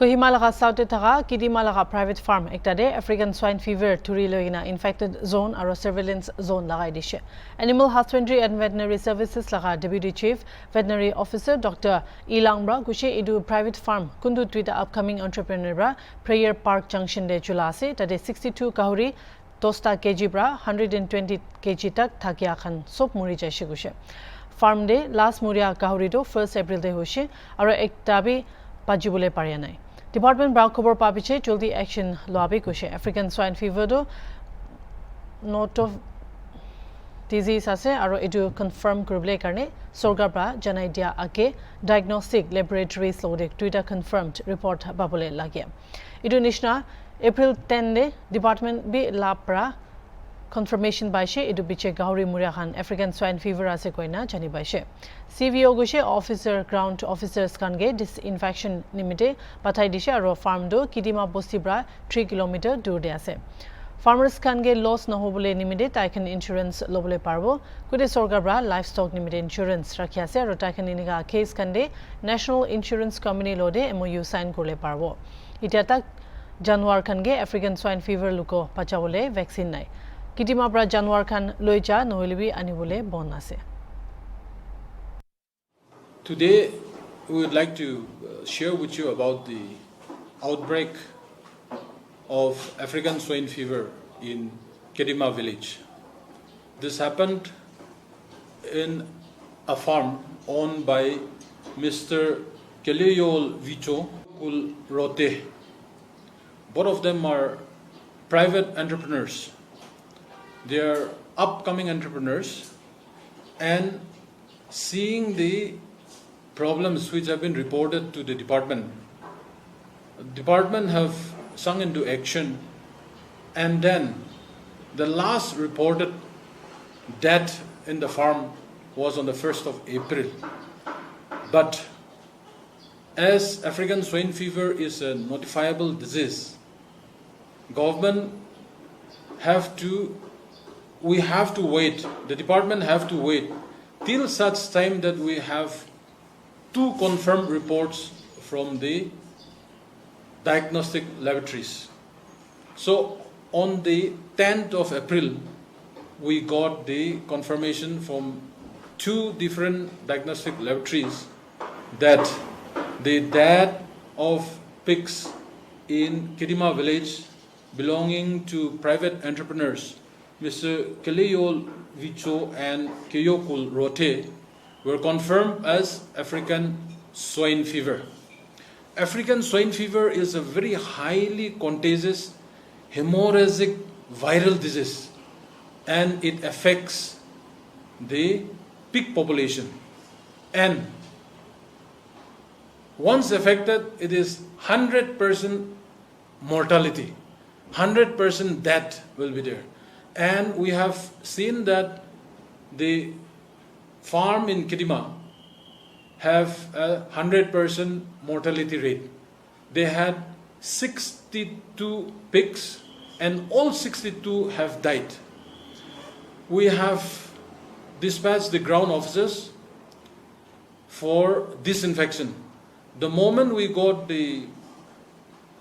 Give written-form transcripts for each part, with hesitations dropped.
Kidima laga South Taka, Kidima laga private farm ekta de African swine fever turi loina infected zone aro surveillance zone lagai dishe. Animal Husbandry and Veterinary Services laga Deputy Chief Veterinary Officer Dr. Ilangbra kushe idu private farm kundu tweeta upcoming entrepreneur bra Prayer Park Junction de chulase tade 62 kahuri tosta kg bra 120 kg tak thakia khan sop muri jaise kushe. Farm de last muria kahuri to 1st April de hoshe aro ekta bi pajibule paria nai. Department bra khobor pabiche joldi action loabe kushe African swine fever do not of disease ase aro edu confirm kurble karne sorgar bra janai dia age diagnostic laboratories lode twitter confirmed report babule lage edu nishna April 10 de department bi lapra confirmation by she edu biche gauri muria khan African swine fever ase koina jani by she CVO gushe officer ground officers kan ge disinfection nimite pathai dishe aro farm do Kidima bosti bra 3 km dur de ase farmers kan ge loss na hobole nimite taikan insurance lobole parbo kude sorgar bra livestock nimite insurance rakhya ase aro taikan iniga case kan de national insurance company lode MOU sign korle parbo itia tak januar kan ge African swine fever luko pachabole vaccine nai Kidima bra Januar Khan Loija Noelibi Anibule Bonase. Today, we would like to share with you about the outbreak of African swine fever in Kidima village. This happened in a farm owned by Mr. Keleyol Vicho Rote. Both of them are private entrepreneurs. They are upcoming entrepreneurs, and seeing the problems which have been reported to the department have sunk into action, and then the last reported death in the farm was on the 1st of April. But as African swine fever is a notifiable disease, we have to wait, the department have to wait till such time that we have 2 confirmed reports from the diagnostic laboratories. So on the 10th of April, we got the confirmation from 2 different diagnostic laboratories that the death of pigs in Kidima village belonging to private entrepreneurs Mr. Keleyol Vicho and Keyokul Rote were confirmed as African swine fever. African swine fever is a very highly contagious hemorrhagic viral disease, and it affects the pig population. And once affected, it is 100% mortality, 100% death will be there. And we have seen that the farm in Kidima have a 100% mortality rate. They had 62 pigs and all 62 have died. We have dispatched the ground officers for disinfection. The moment we got the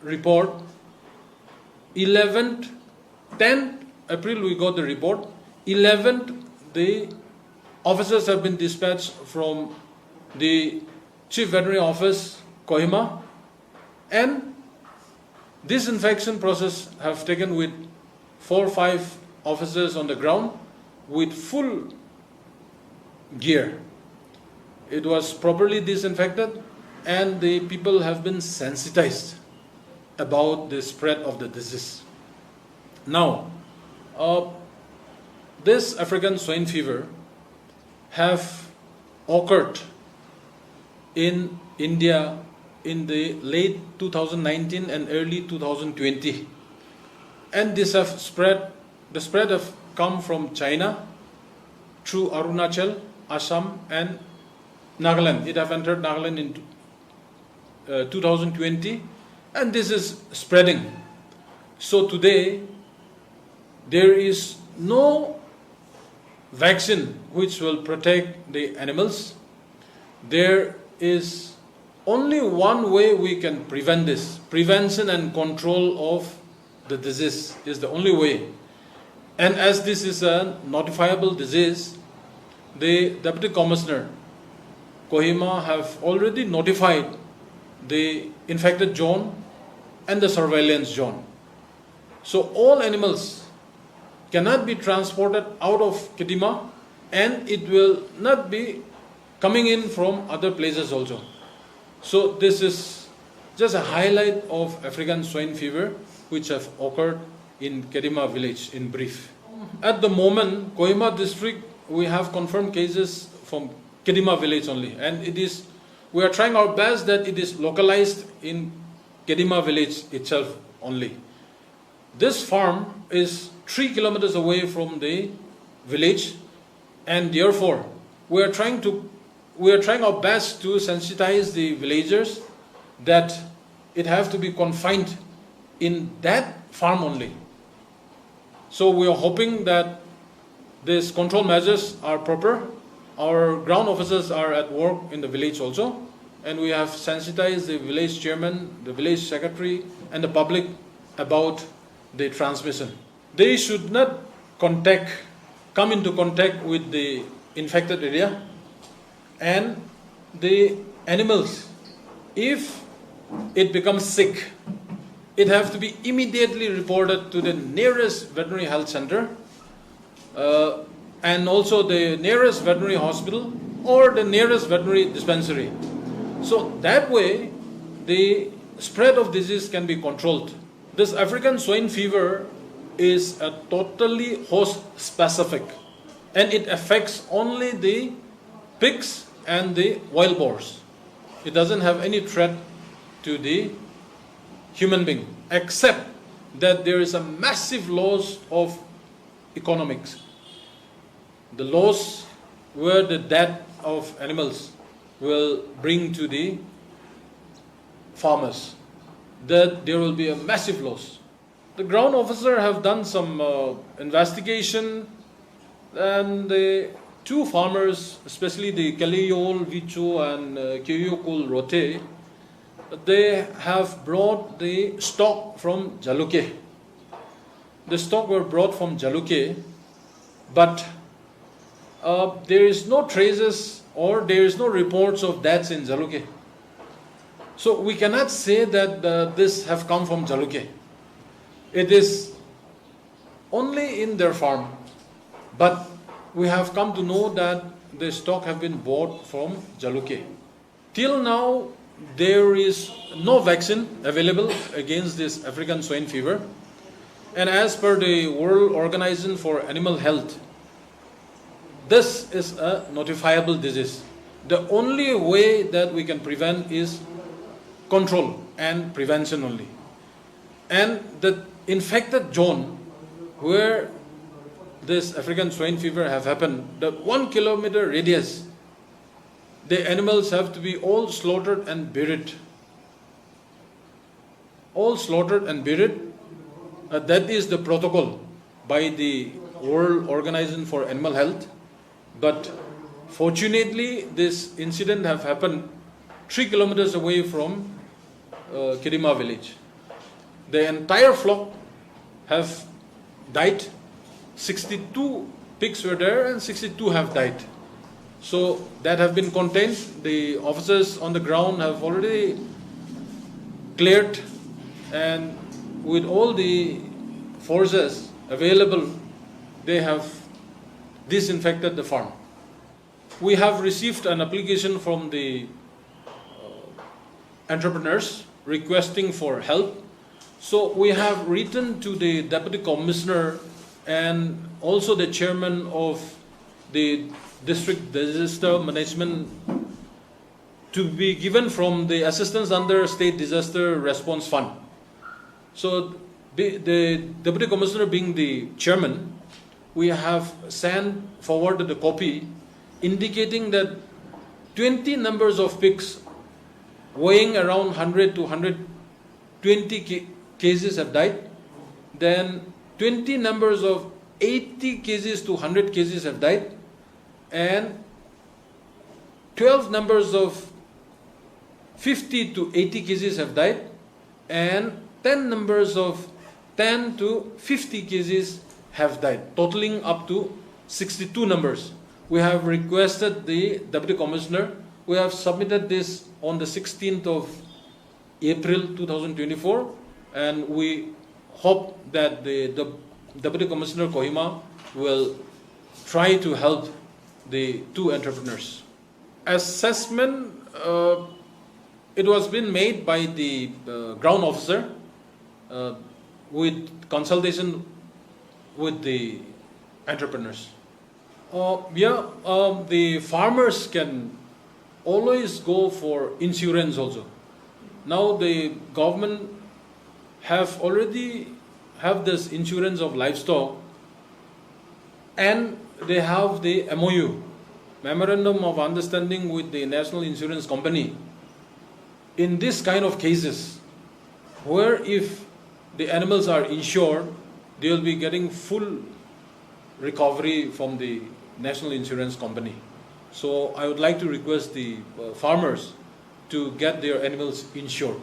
report, 10th April we got the report. 11th, the officers have been dispatched from the Chief Veterinary Office, Kohima, and disinfection process have taken with 4 or 5 officers on the ground with full gear. It was properly disinfected, and the people have been sensitized about the spread of the disease. Now, this African swine fever have occurred in India in the late 2019 and early 2020, and this have spread. The spread have come from China through Arunachal, Assam, and Nagaland. It have entered Nagaland in 2020, and this is spreading. So today, there is no vaccine which will protect the animals. There is only one way we can prevent this. Prevention and control of the disease is the only way. And as this is a notifiable disease, the Deputy Commissioner, Kohima, have already notified the infected zone and the surveillance zone. So all animals cannot be transported out of Kidima, and it will not be coming in from other places also. So this is just a highlight of African swine fever which have occurred in Kidima village in brief. At the moment, Kohima district, we have confirmed cases from Kidima village only, and we are trying our best that it is localized in Kidima village itself only. This farm is 3 kilometers away from the village, and therefore we are trying our best to sensitize the villagers that it has to be confined in that farm only. So we are hoping that these control measures are proper. Our ground officers are at work in the village also, and we have sensitized the village chairman, the village secretary, and the public about the transmission. They should not come into contact with the infected area, and the animals, if it becomes sick, it has to be immediately reported to the nearest veterinary health center, and also the nearest veterinary hospital or the nearest veterinary dispensary. So that way the spread of disease can be controlled. This African swine fever is a totally host specific, and it affects only the pigs and the wild boars. It doesn't have any threat to the human being, except that there is a massive loss of economics. The loss where the death of animals will bring to the farmers, that there will be a massive loss. The ground officer have done some investigation, and the two farmers, especially the Kaliyol Vicho and Kiyokul Rote, they have brought the stock from Jaluke. The stock were brought from Jaluke, but there is no traces or there is no reports of deaths in Jaluke. So we cannot say that this have come from Jaluke. It is only in their farm, but we have come to know that the stock have been bought from Jaluke. Till now, there is no vaccine available against this African swine fever, and as per the World Organization for Animal Health, this is a notifiable disease. The only way that we can prevent is control and prevention only. And the infected zone where this African swine fever have happened, the 1 kilometer radius, the animals have to be all slaughtered and buried. All slaughtered and buried. That is the protocol by the World Organization for Animal Health. But fortunately, this incident have happened 3 kilometers away from Kidima village. The entire flock have died. 62 pigs were there and 62 have died. So that have been contained. The officers on the ground have already cleared, and with all the forces available, they have disinfected the farm. We have received an application from the entrepreneurs requesting for help. So we have written to the Deputy Commissioner and also the Chairman of the District Disaster Management to be given from the assistance under State Disaster Response Fund. So the Deputy Commissioner being the Chairman, we have forwarded a copy indicating that 20 numbers of pigs weighing around 100 to 120 kgs have died. Then 20 numbers of 80 kgs to 100 kgs have died. And 12 numbers of 50 to 80 kgs have died, and 10 numbers of 10 to 50 kgs have died, totaling up to 62 numbers. We have requested the Deputy Commissioner. We have submitted this on the 16th of April 2024, and we hope that the Deputy Commissioner Kohima will try to help the two entrepreneurs. Assessment, it was been made by the ground officer with consultation with the entrepreneurs. The farmers can always go for insurance also. Now the government have already have this insurance of livestock, and they have the MOU, Memorandum of Understanding with the National Insurance Company. In this kind of cases, where if the animals are insured, they will be getting full recovery from the National Insurance Company. So I would like to request the farmers to get their animals insured.